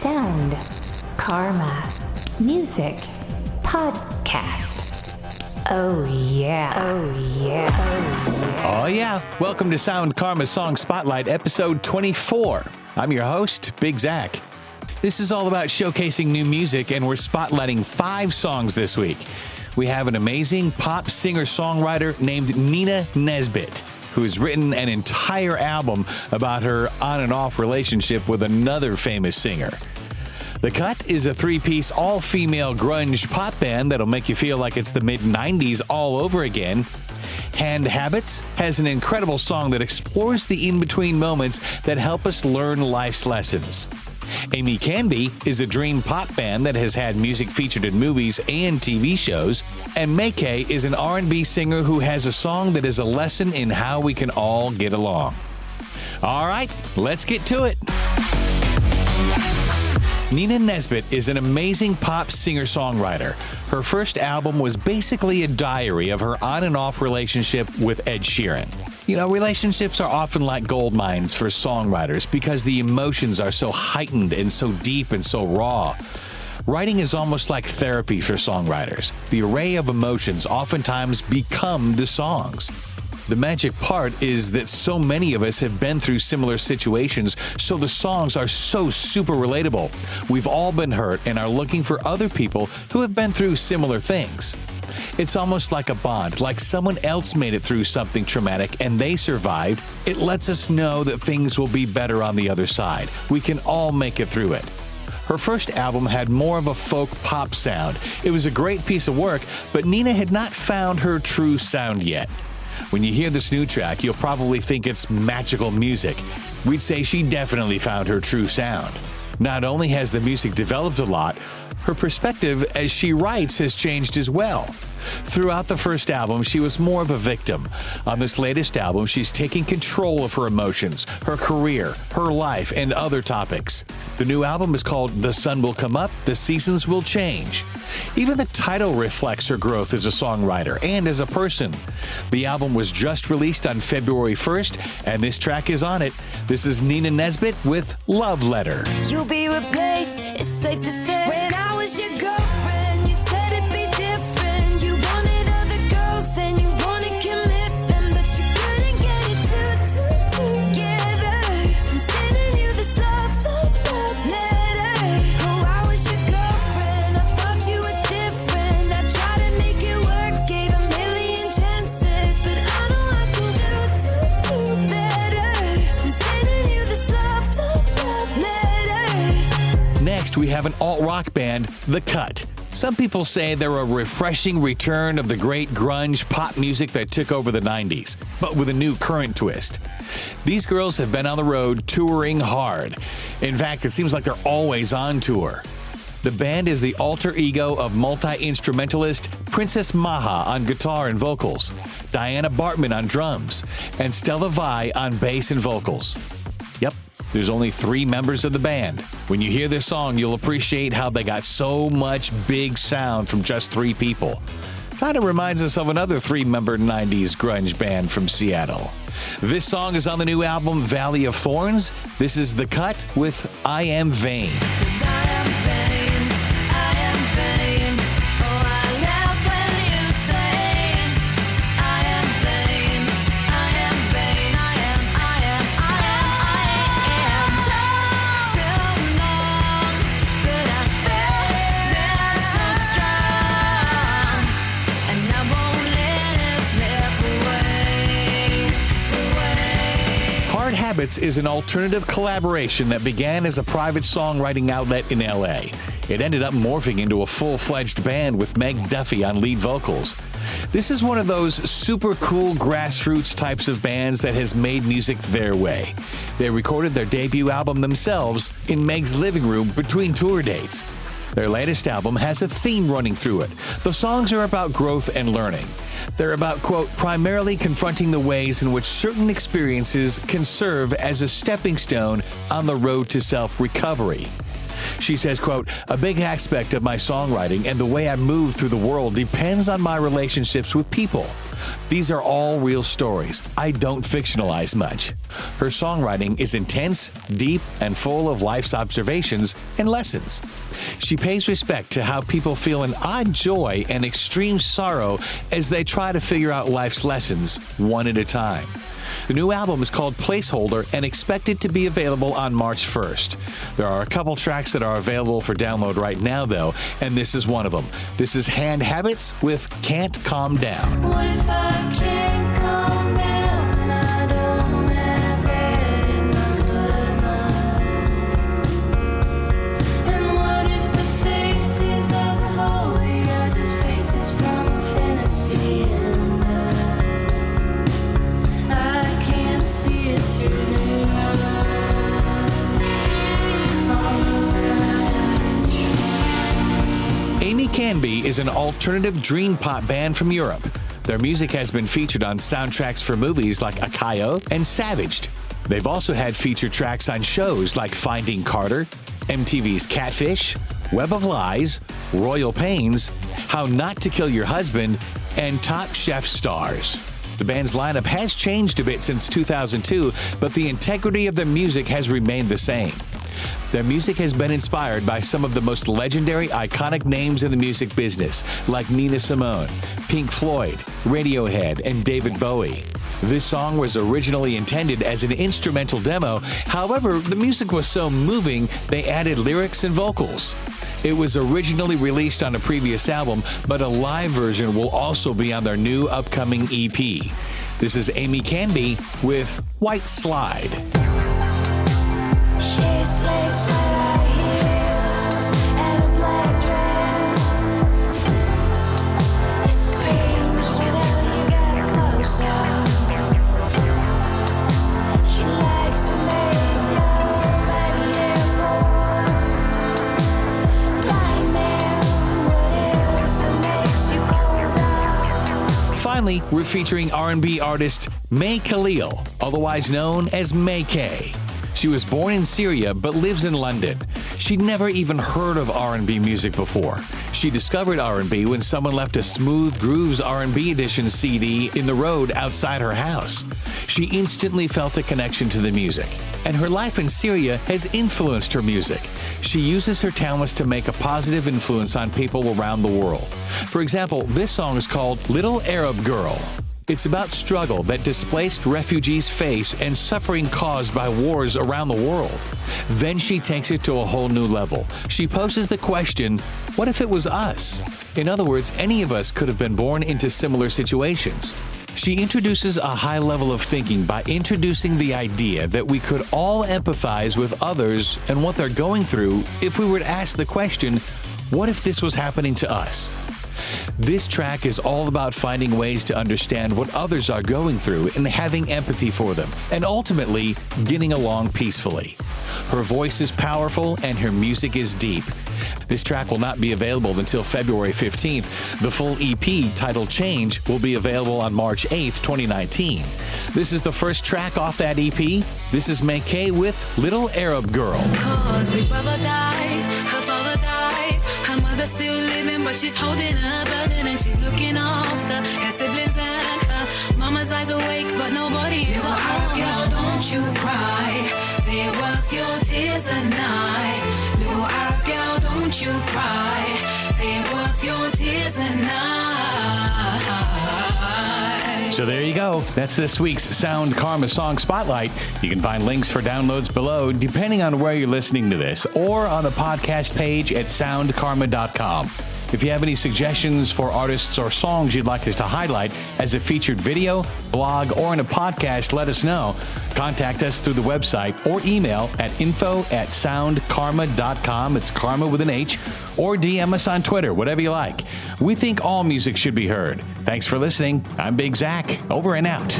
Sound, Karma, Music, Podcast. Oh yeah. Oh yeah. Oh yeah. Oh yeah. Welcome to Sound Karma Song Spotlight, episode 24. I'm your host, Big Zach. This is all about showcasing new music, and we're spotlighting 5 songs this week. We have an amazing pop singer-songwriter named Nina Nesbitt, who has written an entire album about her on and off relationship with another famous singer. The Cut is a 3-piece all-female grunge pop band that'll make you feel like it's the mid-90s all over again. Hand Habits has an incredible song that explores the in-between moments that help us learn life's lessons. Amycanbe is a dream pop band that has had music featured in movies and TV shows. And MAI.K is an R&B singer who has a song that is a lesson in how we can all get along. All right, let's get to it. Nina Nesbitt is an amazing pop singer-songwriter. Her first album was basically a diary of her on and off relationship with Ed Sheeran. You know, relationships are often like gold mines for songwriters because the emotions are so heightened and so deep and so raw. Writing is almost like therapy for songwriters. The array of emotions oftentimes become the songs. The magic part is that so many of us have been through similar situations, so the songs are so super relatable. We've all been hurt and are looking for other people who have been through similar things. It's almost like a bond, like someone else made it through something traumatic and they survived. It lets us know that things will be better on the other side. We can all make it through it. Her first album had more of a folk pop sound. It was a great piece of work, but Nina had not found her true sound yet. When you hear this new track, you'll probably think it's magical music. We'd say she definitely found her true sound. Not only has the music developed a lot, her perspective as she writes has changed as well. Throughout the first album, she was more of a victim. On this latest album, she's taking control of her emotions, her career, her life, and other topics. The new album is called The Sun Will Come Up, The Seasons Will Change. Even the title reflects her growth as a songwriter and as a person. The album was just released on February 1st, and this track is on it. This is Nina Nesbitt with Love Letter. You'll be replaced, it's safe to say. When I was your girlfriend, you said it'd be different. You wanted other girls and you wanted commitment, but you couldn't get it together. I'm sending you this love letter. Oh, I was your girlfriend, I thought you were different. I tried to make it work, gave a million chances, but I know I can do better. I'm sending you this love letter. Next, we have an alt-rock band, The Cut. Some people say they're a refreshing return of the great grunge pop music that took over the 90s, but with a new current twist. These girls have been on the road touring hard. In fact, it seems like they're always on tour. The band is the alter ego of multi-instrumentalist Princess Maha on guitar and vocals, Diana Bartman on drums, and Stella Vai on bass and vocals. Yep. There's only 3 members of the band. When you hear this song, you'll appreciate how they got so much big sound from just 3 people. Kind of reminds us of another 3-member 90s grunge band from Seattle. This song is on the new album Valley of Thorns. This is The Cut with I Am Vain. Habits is an alternative collaboration that began as a private songwriting outlet in LA. It ended up morphing into a full-fledged band with Meg Duffy on lead vocals. This is one of those super cool grassroots types of bands that has made music their way. They recorded their debut album themselves in Meg's living room between tour dates. Their latest album has a theme running through it. The songs are about growth and learning. They're about, quote, primarily confronting the ways in which certain experiences can serve as a stepping stone on the road to self-recovery. She says, quote, a big aspect of my songwriting and the way I move through the world depends on my relationships with people. These are all real stories. I don't fictionalize much. Her songwriting is intense, deep, and full of life's observations and lessons. She pays respect to how people feel an odd joy and extreme sorrow as they try to figure out life's lessons one at a time. The new album is called Placeholder and expected to be available on March 1st. There are a couple tracks that are available for download right now, though, and this is one of them. This is Hand Habits with Can't Calm Down. What if I can't calm down and I don't have that in my bloodline? And what if the faces of the holy are just faces from a fantasy and I can't see it through their eyes, although I try. Amycanbe is an alternative dream pop band from Europe. Their music has been featured on soundtracks for movies like Akayo and Savaged. They've also had featured tracks on shows like Finding Carter, MTV's Catfish, Web of Lies, Royal Pains, How Not to Kill Your Husband, and Top Chef Stars. The band's lineup has changed a bit since 2002, but the integrity of their music has remained the same. Their music has been inspired by some of the most legendary, iconic names in the music business, like Nina Simone, Pink Floyd, Radiohead, and David Bowie. This song was originally intended as an instrumental demo. However, the music was so moving, they added lyrics and vocals. It was originally released on a previous album, but a live version will also be on their new upcoming EP. This is Amycanbe with White Slide. She sleeps with her heels and a black dress. It screams whenever you get closer. She likes to make love at the airport. Blind man, what is that makes you cold? Finally, we're featuring R&B artist MAI.K, otherwise known as MAI.K. She was born in Syria but lives in London. She'd never even heard of R&B music before. She discovered R&B when someone left a Smooth Grooves R&B edition CD in the road outside her house. She instantly felt a connection to the music, and her life in Syria has influenced her music. She uses her talents to make a positive influence on people around the world. For example, this song is called Little Arab Girl. It's about struggle that displaced refugees face and suffering caused by wars around the world. Then she takes it to a whole new level. She poses the question, what if it was us? In other words, any of us could have been born into similar situations. She introduces a high level of thinking by introducing the idea that we could all empathize with others and what they're going through if we were to ask the question, what if this was happening to us? This track is all about finding ways to understand what others are going through and having empathy for them, and ultimately getting along peacefully. Her voice is powerful and her music is deep. This track will not be available until February 15th. The full EP, titled Change, will be available on March 8th, 2019. This is the first track off that EP. This is MAI.K with Little Arab Girl. Cause big brother died, her father died, her mother still living, but she's holding her burden and she's looking after her siblings and her mama's eyes awake, but nobody is around. Girl, don't you cry, they're worth your tears a night. Little Arab girl, don't you cry, they're worth your tears a night. So there you go. That's this week's Sound Karma Song Spotlight. You can find links for downloads below, depending on where you're listening to this, or on the podcast page at soundkarma.com. If you have any suggestions for artists or songs you'd like us to highlight as a featured video, blog, or in a podcast, let us know. Contact us through the website or email at info@soundkarma.com. It's karma with an H. Or DM us on Twitter, whatever you like. We think all music should be heard. Thanks for listening. I'm Big Zach. Over and out.